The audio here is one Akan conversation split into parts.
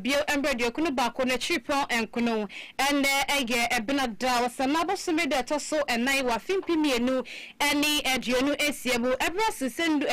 bio embradio kuno ba ko na tripon enkuno ene ege ebinada wasanabo sumede toso enai wa fimpimienu eni eduonu esiebu ebrasu sendu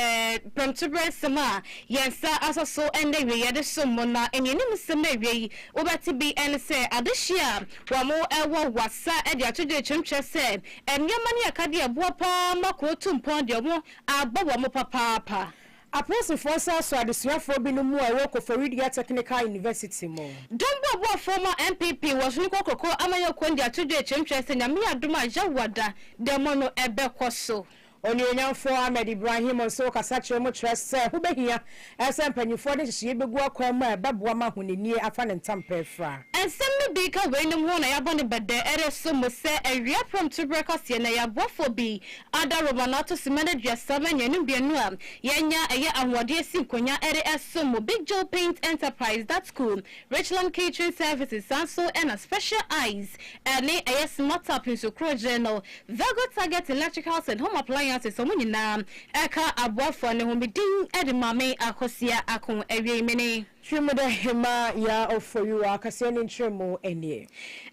promtubre sama yensa asaso ende yede somona enyeni msemewe obati bi ene se adehia wamo ewo wasa ede atoje chemche se enyamani akade abopa makotu mpon de omo agbawo mo papa Apostle for so adisuafo binumu ewo Koforidia Technical University mo. Dombo former MPP was niko koko amayo kwendi atude chemche se nyame aduma jawada demono ebe kwaso. Oni onyanfo Ahmed Ibrahim onso kasache mo trese hubehia ese mpanyufo de hihie begu akwa ma beboa ma hunini afa ne ntampefra. Ensem bi ka wenim ho na yabone bede ere so mo se awia from to breakfast ye na yabofo bi ada Romanato simene dua 7 yenim bienu am yenya eye ahwode asinkonya ere eso mo Big Joe Paint Enterprise that school Richland Catering Services also and a special eyes ene eye smart up in so journal Vago Target Electricals and Home Appliances so munyina eka abofo ne ho medin ede mame akosia akon awie mene Chumuda hema ya ofoyu akase ni ntremo enie.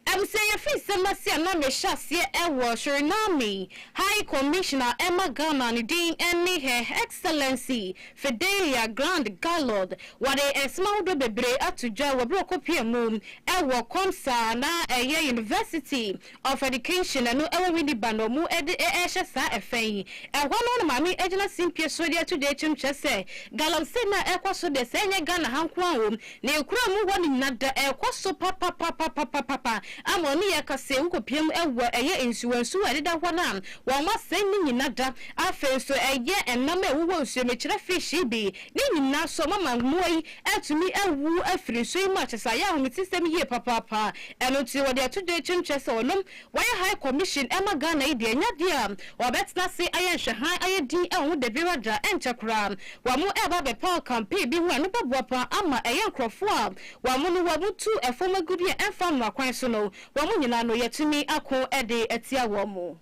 Say your face semasi na me shasie ewo Suriname High Commissioner Emma Ghana ni din eni Her Excellency Fidelia Grand Gallard wade esmaudo bebre atujwa wabro kopiemu ewo komsa na eye University of Education anu ewo widi bando mu ede ehye sa efeyi ehwo no mami ejina simpie so dia today chimchese Gallard say na ekwaso de senye Ghana hanko anwo na ekura mu woni nada ekwaso papa amoni yakase ukopiem ewo eye insuwansu adeda hwana wa masen ni nyinada afenso eye enam ewuwo nsu mechira fishi bi ni nyina so mama muoi atumi ewu afiri so imu achesa ya homitisem ye papa eno ti wode atode chimchese onom why High Commission Emma Ghana ide enyadia obetna se aye hwehan aye din ewu de birada enchakra wa mu eba be Paul campaign bi hu anu baboapa ama eye nkrofo a wa mu no wabutu efoma gudie enfam akwan so no wamu nyina no yetumi akon ede etia womu.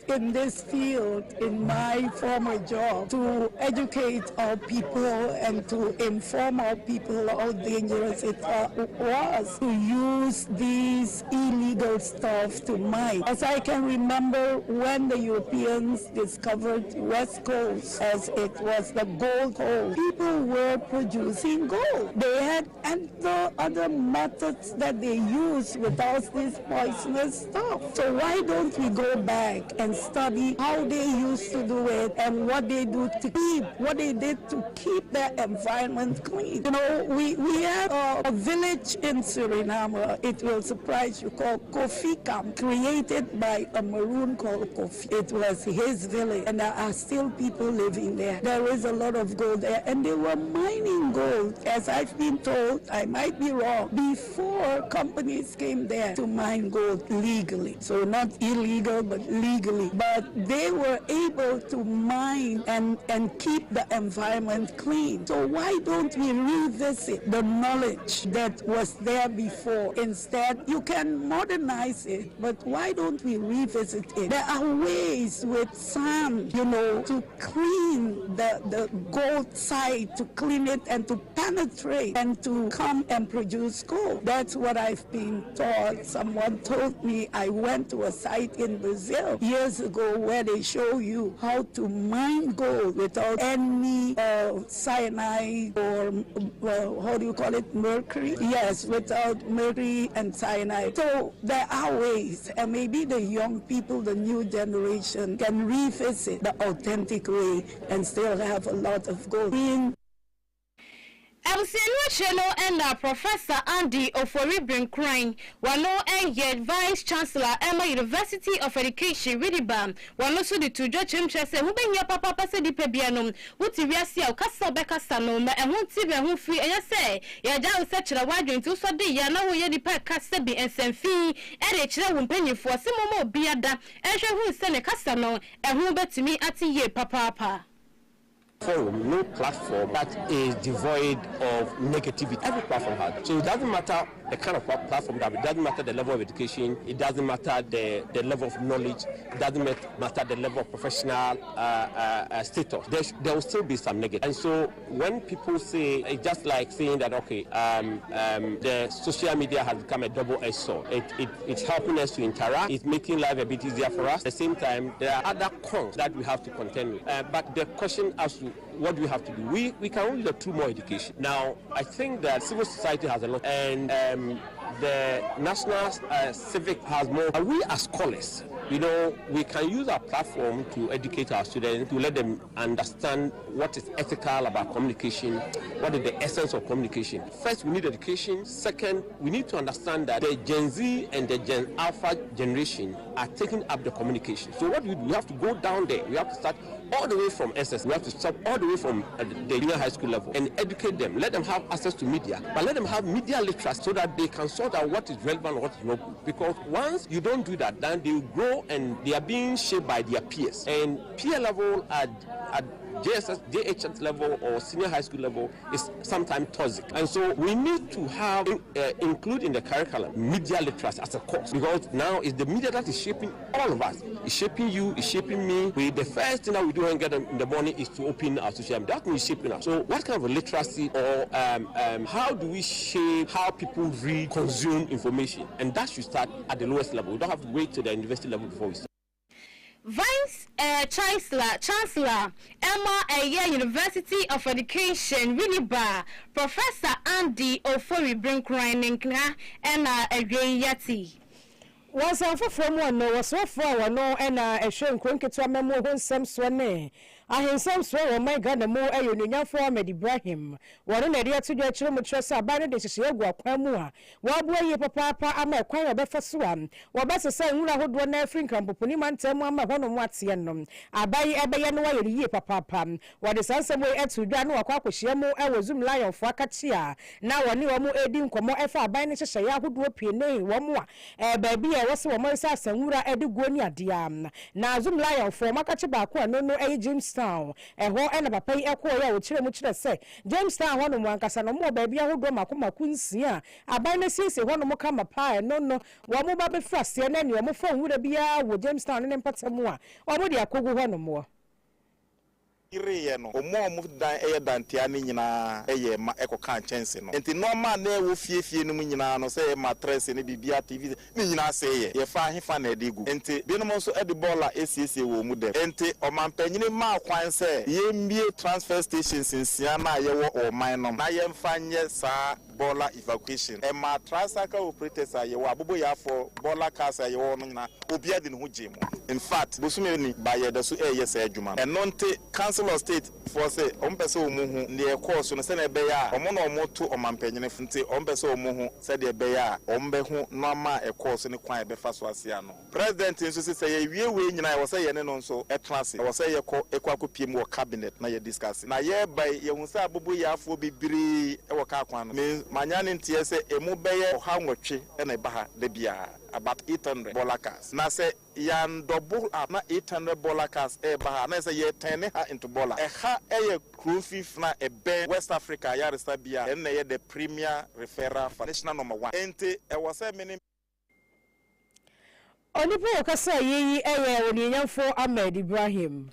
In this field, in my former job, to educate our people and to inform our people how dangerous it was to use these illegal stuff to mine. As I can remember when the Europeans discovered West Coast as it was the gold coast, people were producing gold. They had other methods that they used without this poisonous stuff. So why don't we go back and study how they used to do it and what they did to keep their environment clean. You know, we have a village in Suriname, it will surprise you, called Kofi Camp, created by a Maroon called Kofi. It was his village and there are still people living there. There is a lot of gold there and they were mining gold, as I've been told, I might be wrong, before companies came there to mine gold legally. So not illegal but legally. But they were able to mine and keep the environment clean. So why don't we revisit the knowledge that was there before? Instead, you can modernize it, but why don't we revisit it? There are ways with sand, you know, to clean the gold side, to clean it and to penetrate and to come and produce gold. That's what I've been taught. Someone told me, I went to a site in Brazil years ago where they show you how to mine gold without any cyanide or how do you call it, mercury? Yes, without mercury and cyanide. So there are ways, and maybe the young people, the new generation, can revisit the authentic way and still have a lot of gold. Cheno and Professor Andy Ofori Crying, wano Vice Chancellor Emma University of Education Widibam, wano so the two judge chese who been your papa se di pebianum, wuti wiasi au kasa beka sanoma, and won't see who free and say, ya down such a wide into so de ya now ye di pack casabi and send fee, and a chile won't penny for some more beada, and who send a casano, and who bet to me at ye papa. forum, no platform that is devoid of negativity. Every platform has. So it doesn't matter the kind of platform that it doesn't matter the level of education, it doesn't matter the level of knowledge, it doesn't matter the level of professional status. There will still be some negative. And so when people say, it's just like saying that, okay, the social media has become a double-edged sword. It's helping us to interact, it's making life a bit easier for us. At the same time, there are other cons that we have to contend with. But the question as to what do we have to do? We can only do through more education. Now, I think that civil society has a lot, and the national civic has more. We as scholars, we can use our platform to educate our students, to let them understand what is ethical about communication, what is the essence of communication. First, we need education. Second, we need to understand that the Gen Z and the Gen Alpha generation are taking up the communication. So what do? We have to go down there. We have to start all the way from SS. We have to start all the way from the junior high school level and educate them. Let them have access to media, but let them have media literacy so that they can sort out what is relevant and what is not. Because once you don't do that, then they will grow and they are being shaped by their peers. And peer level at JSS, JHS level or senior high school level is sometimes toxic. And so we need to have, include in the curriculum, media literacy as a course. Because now it's the media that is shaping all of us. It's shaping you, it's shaping me. The first thing that we do when we get in the morning is to open our social media. That means shaping us. So what kind of a literacy or how do we shape how people read, consume information? And that should start at the lowest level. We don't have to wait to the university level before we start. Vice Chancellor Emma University of Education Winneba Professor Andy Ofori Brinkrining and Yati. Was a from one no was so far no and a show cricket to a memo when some swanne. I have some swear my God the more a union for Ibrahim. One an idea to your children trust about it is your walk. What boy your papa, I'm a quite a better swan. What best to say, who would one every crumple, Puniman tell Mamma one on what's yanum. I buy a bayan way ye papa. What is answer way at to Dano or Quackshamo, I was zoom lion for Katia. Now I knew a more edim como if I buy Nisha Shaya who drop your name one more. Baby, I was one more sass and Mura edu Gonia diam. Now zoom lion for Makachaba, no a James. And what end up pay a quarter which say Jamestown one casa no more baby I would go Macuma Quincy. I buy the season one more come a pie no one more baby frost and then your phone would be with Jamestown and Patsamoa or would you go one more. Ire no omo mu dan dantia ni nyina ma eko kan chense no enti normal na wo fiefie no mu nyina no say mattress ni bibia TV ni nyina say ye fa hefa na edigu enti binom so edi bola esiesie wo mu de enti omampanyini ma kwan say ye mbie transfer stations nsia na ye wo oman no na ye mfa nye sa bola evacuation e ma transaka operators aye wo abobo ya for bola cars aye wo no nyina obi adi no ho jemu in fact bosume ni ba ye da so yes adwuma enonte council of state for say ompese omuhu ne course no se na be ya omo na omo to omampanyene funte ompese omuhu se de be ya ombe hu normal e course ne kwan be fa so asia no president nso se ye wie we nyina wo se ye ne no nso e class wo se ye ko ekwakopiemu wo cabinet na ye discuss na ye by ye hu se abobo ya afo bibiri e wo ka kwan no manyane ntie se emu be ye ha nwotwe e na ba ha da bia about 800 bollakas na say yan double na 800 bollakas e ba na say ye turn ha into bolla e ha e ye cruise na e be West Africa ya restabia e na ye the premier referral for national number 1 ente e was say many Onipo okasa yeyi ewe oniyamfo Ahmed Ibrahim.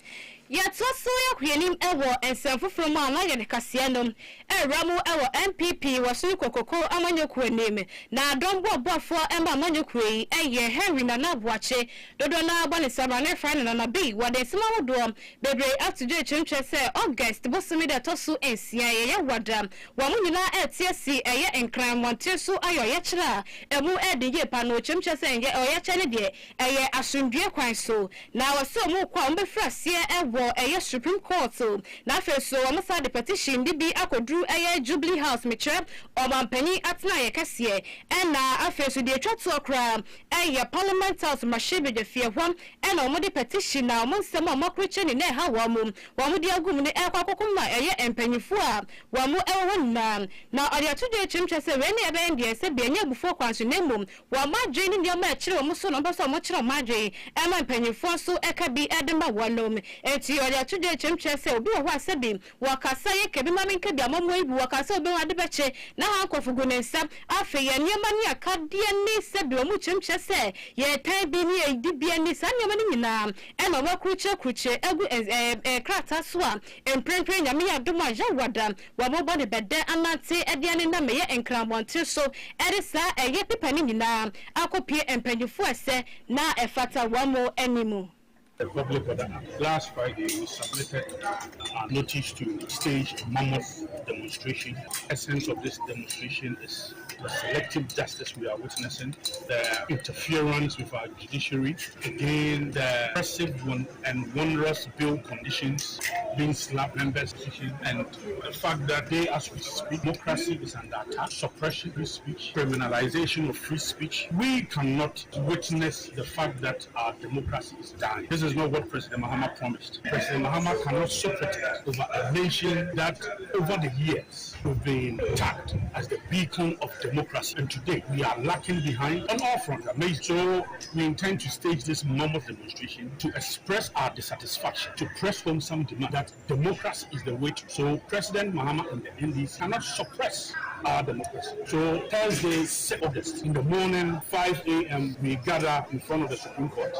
Yet so yakwenim ewo ensemfo from na ye kasianom ramu ewo MPP wasu kokoko amanyoku enem na dombo bofo emba amanyoku eye Henry na nabuache dodo na abane sabane fan na bi wade sima wodo bebre after chimche say August bosumi de tosu ensia ye wada wa munyina etiesi eye enkran montesu ayo ye kira emu edije pa no chimche say ye oye chene de eye asundue kwan so na waso mu kwa mbefrase ewo eye Supreme Court so na feso omosa the petition bi akodru eye Jubilee House metre omampani atna ye kase na afeso de twatu okra eye Parliament House mashebe de fie hwam na omode petition na omonsem omokreche ne ha wam wamudi agum ne ekwakokum na eye empanyifo a wamu ewo na ode atoje chimche se we ne ebe ndie se bi anya bufo kwanso nemum wamadwe ne ndie ma kire omoso no mbaso omo kire omadwe ema empanyifo so eka bi edema wanom eti enti ori atude chemche se obi wo asebi wakasa ye kebi ma menke bia momo ibu wakasa obi wa de beche na ha nkofugu ne nsam afi ye niema ni akade ni sebi omu chemche se ye tan bi ni edibia ni sa niema ni nyina e ma wakruche egu krata so a emprempre nyame ya dom a jawada wa bobo de bede anante ediane na meye enkramwonte so erisa eye pipa ni nyina akopie empanyufo ese na efata wamo animu. The public order. Last Friday, we submitted a notice to stage a mammoth demonstration. The essence of this demonstration is the selective justice we are witnessing, the interference with our judiciary, again the oppressive and onerous bill conditions being slapped members' position, and the fact that they, as we speak, democracy is under attack, suppression of free speech, criminalization of free speech. We cannot witness the fact that our democracy is dying. This is not what President Mahama promised. President Mahama cannot supercede over a nation that over the years have been tagged as the beacon of democracy, and today we are lacking behind on all fronts. So we intend to stage this mammoth demonstration to express our dissatisfaction, to press home some demand that democracy is the way to. So President Mahama and the NDC cannot suppress our democracy. So Thursday, 6 August, in the morning, 5 a.m., we gather in front of the Supreme Court.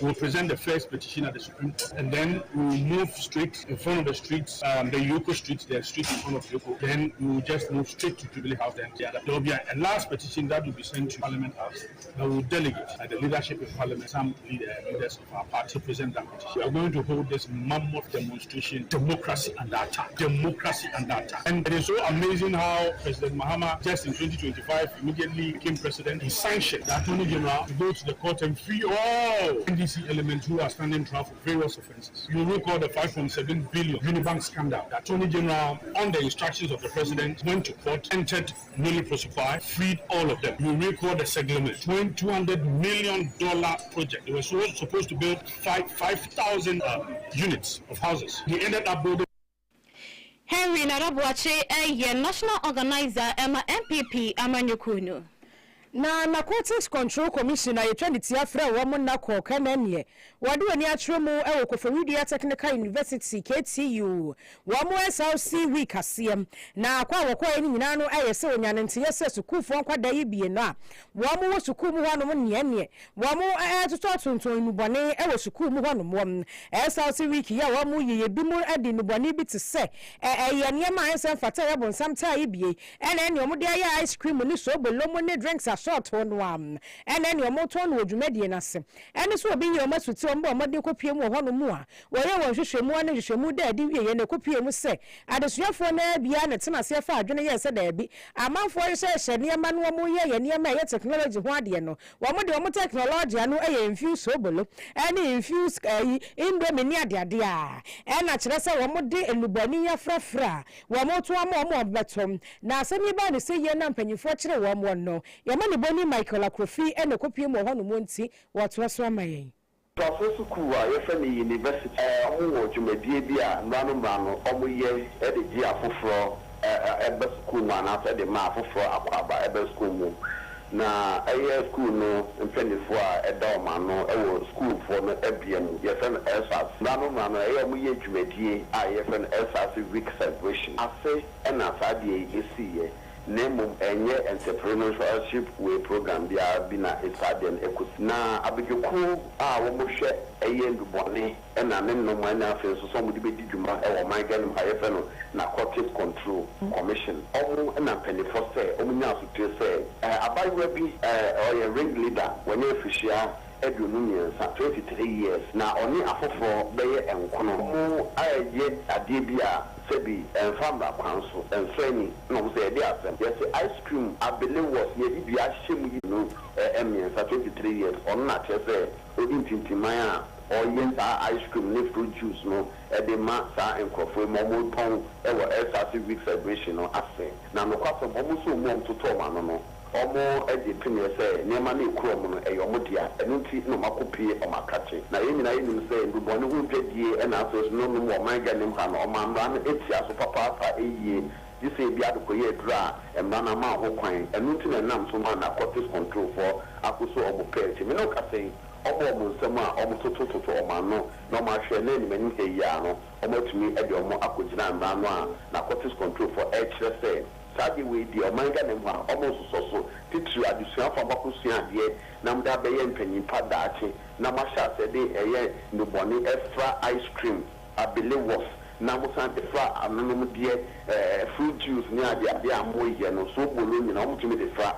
We'll present the first petition at the Supreme Court, and then we'll move straight in front of the streets, the Yoko street, the street in front of Yoko. Then we'll just move straight to Jubilee House. Then there will be a last petition that will be sent to Parliament House. That will delegate the leadership in Parliament, some leaders of our party to present that petition. We are going to hold this mammoth demonstration, democracy under attack, democracy under attack. And it is so amazing how President Mahama, just in 2025, immediately became president. He sanctioned the Attorney General to go to the court and free all NDC elements who are standing trial for various offences. You will recall the 5.7 billion Unibank scandal. The Attorney General, on the instructions of the President, went to court, entered newly prosecuted, freed all of them. You will recall the settlement, $200 million project. They were supposed to build 5,000 units of houses. They ended up building. Henry Narabuache, a national organizer, Emma MPP, Amanyukunu. Na Narcotics Control Commissioner yetwa tiafra wo mo na ko kananie wade wani atremu e Koforidua Technical University KTU wo mo SLC week asem na kwa wokwa ni nyina no ayese onyane ntiye se sukufo nkwada yi bie na wo mo suku mu hwano mo ne wo mo atoto tonton nubone e wo suku mu hwano mo SLC week ya wo mo yeye bi mu adi nubone bi te se ye niema ensem fata ya bonsam ta yi bie ene ne omo de ya ice cream ni so bolomo ne drinks short one and then your motor no dwumedie nase ene so obi ye omasuti ombo omode kopie mu hono mu a wo ye won hwehwemu ane hwehwemu da adi wie ye ne kopie mu se adesuafo na bia ne tena se fa adwene ye se da bi amanfo ye hye niema no mo ye niema ye technology ho ade no wo mo de wo technology anu ye infuse obolo ene infuse indomie ni ade ade a ena kire se wo mo de enubani ya frafra wo mo to mo betom na asemi ba ne se ye na mpanyifo kire wo mo no ye ma ne boni Michael Akrofi ene kopie mo hono mo nti wato aso amayen Professor Kuwa yefani university ho dwumadie bi a nrano omoye e de gi afoforo ebe school ma na fa de ma afoforo akwaba ebe school mu na aye school no mfenifo a eda o ma no e wo school for no ebia mu yefen esas nrano aye omoye dwumadie a yefen esas week celebration ase na sadie esiye name enye entrepreneurship way program bia bi na estadian ekos na abejoku a wo mo hwe eye ndubone na ne no man na afi so mo de bedi dwuma e wo man gan ayefe no na Narcotics Control Commission omo na penifo se omo nya asotwe se abayewa bi oye ring leader wonye official edunumia sa 23 years na oni afofo beye enkono mo aye ade bia sebi enfamba kwanso enfani no say dey asem yes ice cream abele was ye bi ahye mu no emien sa 23 years on na chese odin tintiman a oyen sa ice cream ne fruit juice no e de ma sa enkofo mo pon e wo SRC week celebration no ase na no kwaso mo so mo mtoto ma no omo eje pinye se niema na ekuro mu no eyo modia enunti no makopie o makache na yemina yenim se ndubone hu dwadie na aso no no mo man ganim ha no o man ran eti aso papa eye dise bi adokoye dra emra na ma ho kwan enunti na nam so ma Narcotics Control for akoso obo pete me no ka sei omo nsema omo toto omo no no ma hwe na ni mani he ya no omo tumi e de omo akogina mbra no a narcotics control for HSA sadi we di omanga ne ma omo so titru adusua fa makosua ade na mda be ye mpanyin pa daache na ma sha se de eye no boni extra ice cream abele was na mo san de fra anonom de fruit juice ni ade amoye no so bolo ni na omo tumi de fra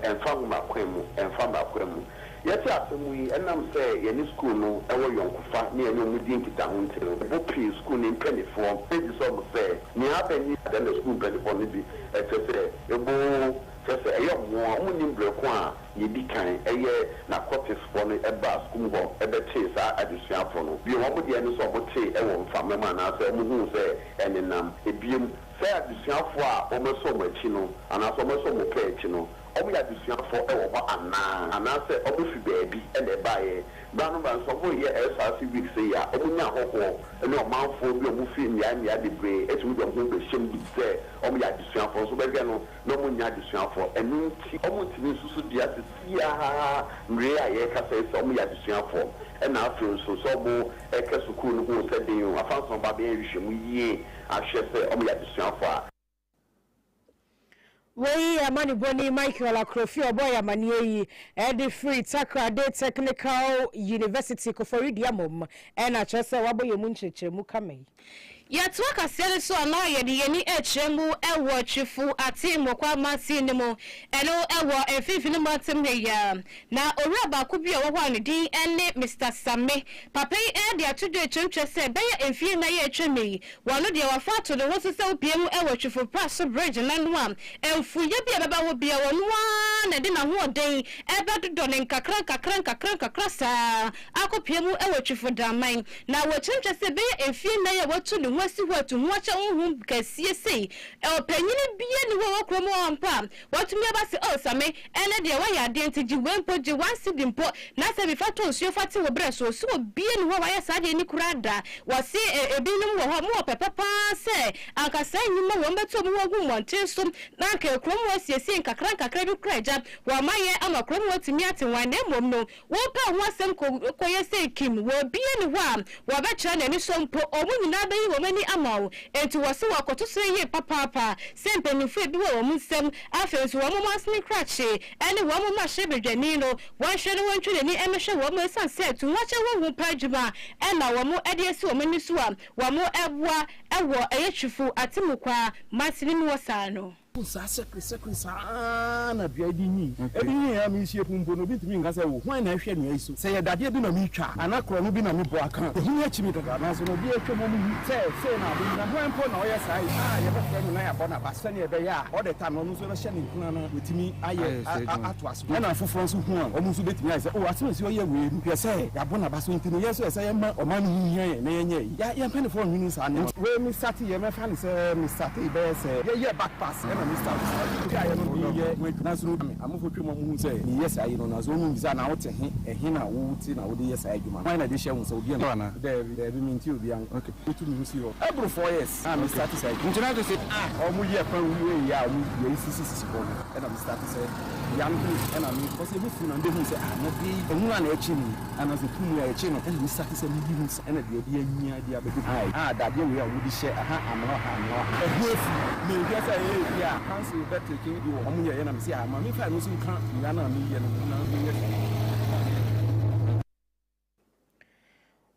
enfam ma kwemu yeti asemu yi enam say ye ni school no ewo yonkufa ni enyo mu di nkita ho ntiro bo pre school ni mpanyfo eji so mo say ni abani at the school mpanyfo ni bi say ebo say eyo mo ni mbreko a ye di kan eye na cortis for no eba school go ebe che sa adusuafo no bi wo mo de ni so mo che ewo mfama ma na say mo hu say enenam ebiem say adusuafo a o mo so mo achi no ana so mo so mo pe achi no omo ya disuafo ewo ho ana se omo fi baabi ene baaye branu ban so bo ye SRC week say ya omo nya hoho ene omanfo bi omo fi nya de bre etu do ho be shem bi say omo ya disuafo so be no omo nya disuafo enu ti omo ti ni susu dia sia mre aye ka say omo ya disuafo ena afro so bo eke sukuu no ho se den o afanso ba be hwehwemu yie ahwe say omo ya disuafo a Wei amani boni Michael Akrofi oboy amani yi edi free Takrade Technical University ko foridi amom ena chese waboye mu ncheche mu kamei Yatwa kasele so na yedi yeni echemu ewo chifu ati mokwa masi ni mo eno ewo efifini matem ya na owura ba ku bi owo hwa ni din ene Mr. Same papa e de atudo echemche se be ya efie na ye etwemi wano de wafa to de wo se opiem ewo chifu praso bridge na no emfu ye bi beba wo bia wonu na de na ho den ebe dodo ne kakran sa akopiem ewo chifu daman na wo chemche se be ya efie na ye watu ni wasi watu mwacha unhu kasie sei opanyini bie ni wo kromo ampa watu mi abase Same ene de wa ya de ntiji wempo je wansi dimpo na se bi fato nsuo fati wo bre so bie ni wo wa ya sade ni kurada wasi ebinum wo ho mo pepepa se akasa nyima wo mbeto mo wo gu monte so na ka kromo wasiesie kakra bi kraja wa maye ama kromo watimi atenwan na mom no wo pa ho asem ko yese kim wo bie ni ho wa ba kira na ni so mpo omunyina bayi wo mani amawo enti wose wakoto so ye papa sempenifu ebi wo munsem afensu wo masni krache ene wo mo mahye bedwani no wanhwe no wontwe ni emehwe wo mo sanse tu wache wo hu pajuma ena wo mo ede esi wo mani so a wo mo eboa ewo eyetwifu atimukwa masini mi wosa no sa secretary na bia di ni ebi ni ya mi sie pumbo no bi timi ngasa wo hwan na hwe no ayiso se ye dade bi na mi twa ana kro no bi na mi bo aka ehu ya chimi daga na so no bi etwa mo mu se na bi na hwan po na oya sai ye ba fẹ na ya bo na ba se ne be ya all the time no so be hye ne kuna na wetimi aye ato aso na afoforo so hu a o mu so betimi aye se o asem se oye we ru pe se ya bo na ba so ntino ye so se ye ma o ma no hia ye na ye nye ya mpene for hunu sa ne we mi sati ye me fa ne se mi sati be se ye back pass Mr. I am here with Nasu. I'm a football moon say, yes, I know as one is an out and a wood in our yes, I do. Mine addition so dear, there mean to be young. Okay, to me, you. Every 4 years, I'm satisfied. You know to say, we are from ya, we and I'm satisfied. Young and I mean, because everything on them say, I'm not the one etching, and as a 2 year chin, and we satisfied me, and the idea, that we are would share. I'm not, maybe I council better take you on your enemy. See, I'm a fan who can't run on me and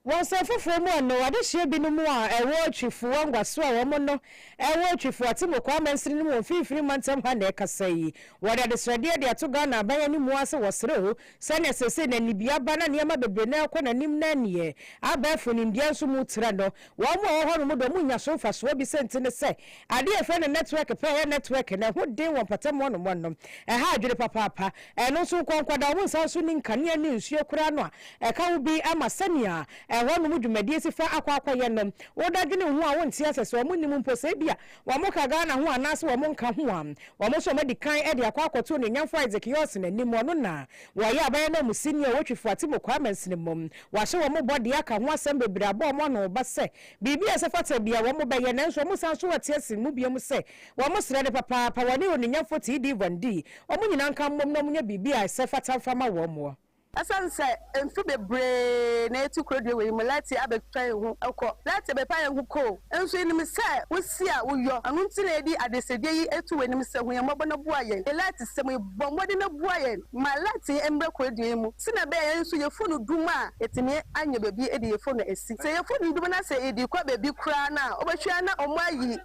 Once a for more no other should be no more a watch if one was so a woman no a watch if what Timo comments in the 3 months and Handeka say. What are the Sradia de Atogana by any moasa was through, San Assassin and Libya Bana Yama Benel Con and Nimnanie. I bear from Indian Sumutrando, one more Honomunya so fast will be sent in the say. I dear friend a network, a pair network, and I would do one patam one of them. A hard papa, and also Conquada was also in Kanya News, your cranoa. A can be Amasania. One would mediate for aqua yenum, or that didn't want siasa, so minimum posebia, Wamoka Gana, who are Nas, Wamonka Huam, Wamoso Medicain Eddie Aqua to the young friends the kiosk and Nimonuna, Waya Bayano senior watch for Timo Quamens in the mum, Washo Mobody Aka, one Sembe Brabon or Basse, Bibi as a fatter be a woman by an answer, almost answer at yes in Mubium say, Wamos read papa, Pawani on the young 40 D1D, or Muninanka Mumia Bibi, I say fatal from a warm war. asan say enfu bebre na etu krodwe we malati abetwan hu akọ lati be pan hu ko enso enim say wosi a woyo anu nti na edi adesede yi etu we nim say hu ye mobọ na bua ye lati sem bo mode na bua ye malati embre krodwe mu sina be enso ye fonu duma etimi anya bebi edi ye fonu esi say ye fonu duma na say edi kwa bebi kra na obetwa na omayi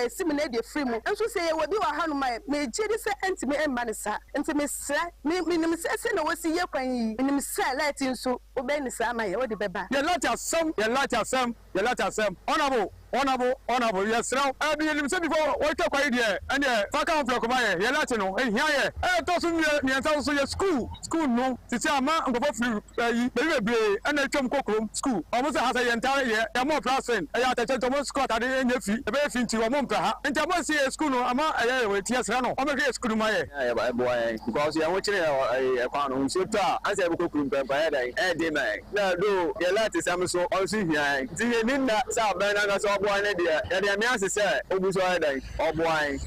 sim na edi free mu enso say ye wobi wa hanu mai me jedi say entimi emma ne sa entimi sra me nim say na wosi ye kwan yi nim say lati nso obeni sa ma ye wodi beba ye lati asem honorable yes now be lim say before we take kwai there and faka flock ma ye lati no hia ye to so ni ensa so ye school no titi ama ngofo free yi bebre and twem kokrom school almost has a entire ye mo placing ya attention to mo school ade enya fi e be fi nti wo mo mpra ha nti amo see school no ama we tie sra no o me school ma ye boy because ya wo kire e kwa no so ta asa be kokrom pempa ya dai dey man na do ye lati sam so on si hia nti ye ni na sa ban na so boy ne dia ya dia me ase say obuso ya dai oboy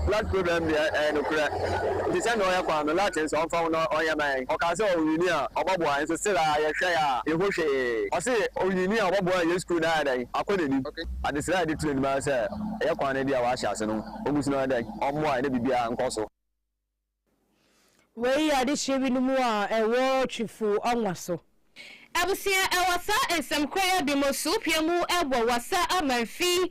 blood problem ya no kra nti say no ya kwa no lati so on fa no on ya man o ka say o uni a oboboy so sira ya hwe ya e ho hwe o say o uni a oboboy ye school na dai akodeni adesira di train ma say ya kwa ne dia wa hya ase no obuso na dai omo a ne bibia nkoso we ya di shebi no mu a ewo twifu anwaso abusia ewasa ensemkoya bimosu mu ebo wasa amanfi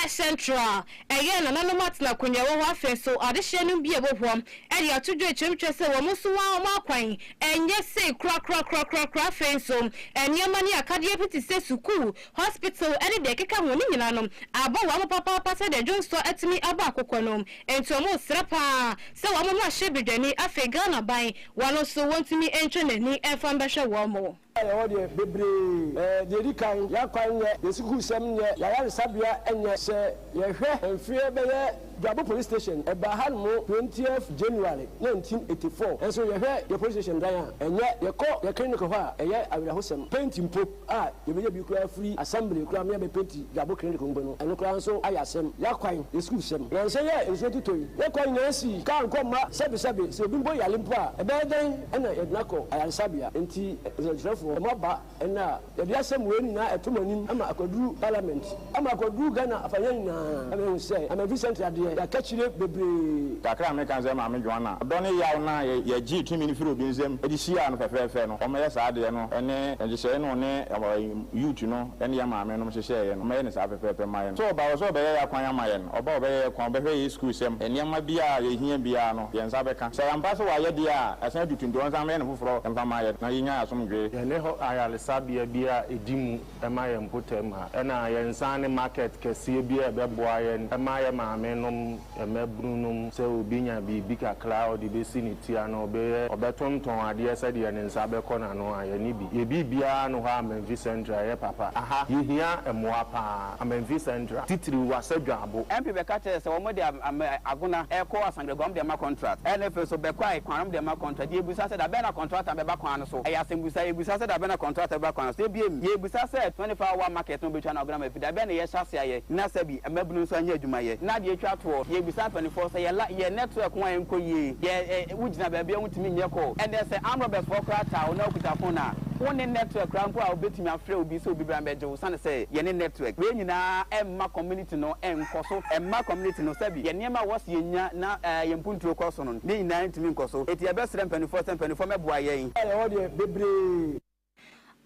central eye na nanomat na kunya wo afa so adehye no bia bohom ede atodwo echemtwe se wo muso wa ma kwan enye se kra fenso enyema ni akade epiti se school hospital ede de keka ho ni nyina no abo wa papa se de jonso atimi aba akokọ no entomo srapa se wo mo ahye bedani afa Ghana ban wano so wontimi entwe nani efa mbehwe wo mo de bebre de kan ya kwan ye de school sem ye ya ya sabia enye se ye hwe enfie be ye Gabo police station e ba han mo 20th January 1984 enso ye hwe ye police station dan enye ye ko ye clinic ho a ye awira hosem painting pop a ye be bi kura free assembly kura me be painting Gabo clinic ngbo no eno kura nso ayasem ya kwan de school sem ye nse ye enso tutoyi ye kwan ye si kan ko ma sabi se obi mbo ya limpo a e be dan ena ye nako ayansabia enti e mo ba ena ye dia sem we nyina etomanim ama akoduru parliament ama akoduru Ghana afanya nyina ama say ama Vincent ade ya kachire bebre kakra me kan say ma me dwana doni yaw na ye gi tumi ni firo bi nsem edi sia no fefefe no o me sa ade no ene edi se no ne youth no ene ya ma me no hyehyɛ ye no me ne sa fefefe ma ye no so ba so be ya kwan ya ma ye no oba be ye kwan be hwe school sem ene ma bia ye hia bia no ye nsa be ka say ampa so wa ye dia asan dutundu nsa me ne foforo empa ma ye na yinya asomdwe ye ne ho ayalesa bia edimu ema ye mpotem ha ena ye nsa ne market kese bia be boa ye ema ye ma me no emebrunum se obinya bibi kakra odi besi ni tia no obetonton ade se de ne nsa be kona no ayani bi ye bibia no ha Amenvi Central ye papa aha ye hia emoa pa Amenvi Central titiri wasadwabo MP be ka tell se wo de aguna e ko asangrego de ma contract NFS so be kwa kwan de ma contract ye busa se da be na contract be ba kwan so e ya sembusa ye busa se da be na contract be ba kwan so biem ye busa se 24-hour market no be twa na oguna ma fi da be na ye hyase aye na sabi emabunu so anya adwuma ye na de twa to ye busa 24 say ye network wan enko ye wugina ba bia wutimi nye ko and they say am robert for krata na okuta phone na one network ranko a obetimi afre obi so obi bra beje wo sane say ye network we nyina emma community no enkoso emma community no sabi ye niema wos ye nya na ye mpunturo koso no ne nyina ntimi nkoso eti e be sere 24 meboa ye wo de bebre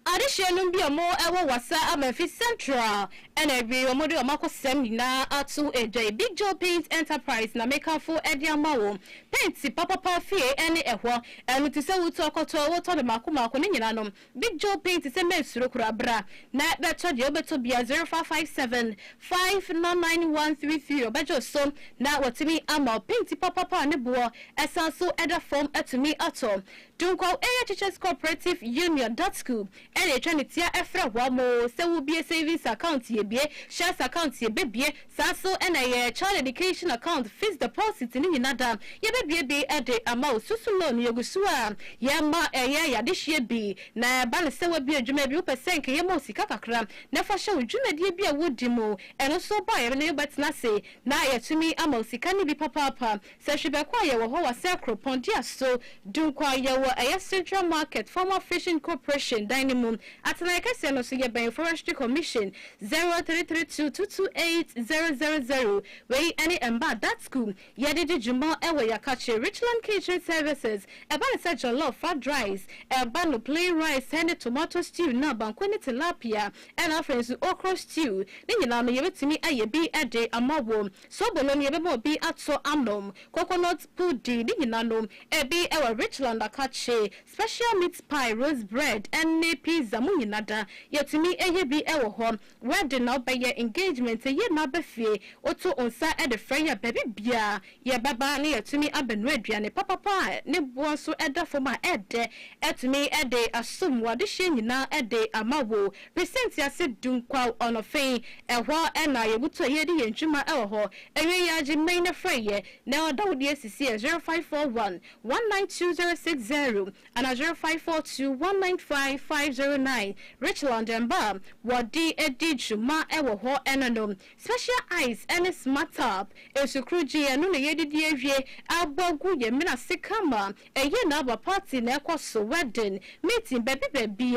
adehye bi omo ewo wasa Amenvi Central enebi omo de omo kosem na atu eje Big Joe Paint Enterprise na make for ediamawo paint papa fie ene ehwo enu ti se wuto okoto woto de makomako ne nyina no Big Joe Paint se mensuro kura bra na beto de obeto bia 0557 599133 obejo so na watimi ama paint papa ne bo esanso eda form atumi ato Dunko Teachers Cooperative Union.school ene twa ne tia efra wamo se wo bie savings account ye bie shares account ye bebie saso ene ye child education account fixed deposit ni nyinada ye bebie bi ede ama osusu loan ye gusua ye ma ye ya de hie bi na ba ne se wa bi adwuma bi percent ye mo sika kakra na fa hye adwuma die bi a wodi mo eno so ba ye ne betina se na ye tumi ama sika ni bi papa se hwe kwa ye wo ho wa se kropondia so dunkwa ye wo Central Market Former Fishing Corporation Dynamo atana kase no so ye ben Forestry Commission 0332228000 we any emba that school ye de juma ewe yakache Richland Kitchen Services eba ne se jollof fried rice eba no plain rice and tomato stew na bankweni tilapia and afrensu okra stew ni nyina no ye betimi aye bi ede amawo so bolo ne ye be mo bi ato anom coconut pudding ni nyina no ebi ewe Richland akache special meat pie rose bread and pizza munyinada yetimi eye bi ewo ho wedding na obeye engagement ye na befie oto onsa e de freya baby bia ye baba ne yetimi abenu aduane papa ne bo so eda foma ede etimi ede asum wade hye nyina ede amawo present ya se dunkwa onofen ehwo na yebuto ye de yentwuma ewo ho ewe ya agi main na freye na odawde asisi 0541 192060 and 0542195509 Richland and Bam wadi edi juma ewo ho enanom special eyes and smart up esukruji enu ne yedidi ewie abogu ye mina sikama eye na aba party na ekwaso wedding meeting baby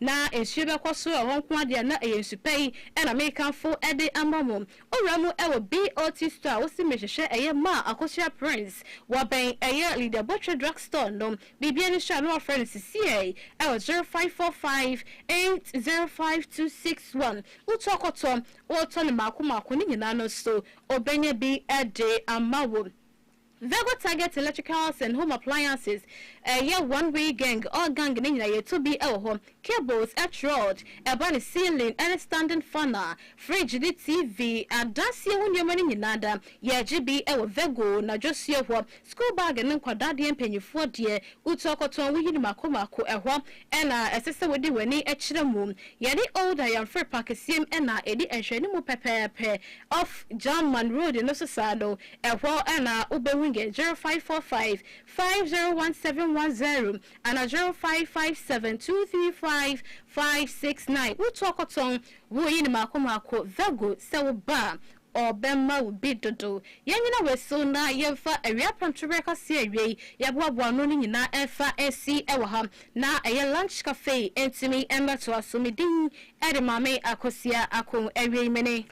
na ensu be kwaso ho nkwade na eyensupai na make fo ede amamo owramu ewo BOT store osi mehhehye eye ma akosia prince waben eye leader butcher drugstore no bibia ni sha no friends CA 0545805261 utokotom oto ne mako ni nyina no so obenye bi ede amawo Vego Target Electricals and Home Appliances, a 1 way gang or gang in a to be home, cables, at rod, a bunny ceiling, and a standing fan, fridge, the TV, and that's your money in nada, ya GB, a Vego, na just your school bag and quadadi and penny 4 dear, Utokoton, we in Makomako, a home, and a sister with the winning at the moon, ya the old I am free Pakistan and Eddie and Shanimu Pepe off Jamman Road in Osasado, a while and Ube 0545 501710 and 0557 235 569. We talk on we in Makomako Vago Sawba or Bemma will be dodo. Yangina we so na yefa a reapon to record series Yabwa Wanoni na Efa SC Ewaham na a lunch cafe and to me Emma to Asumidin Edamame Akosia Ako Ewe Mene.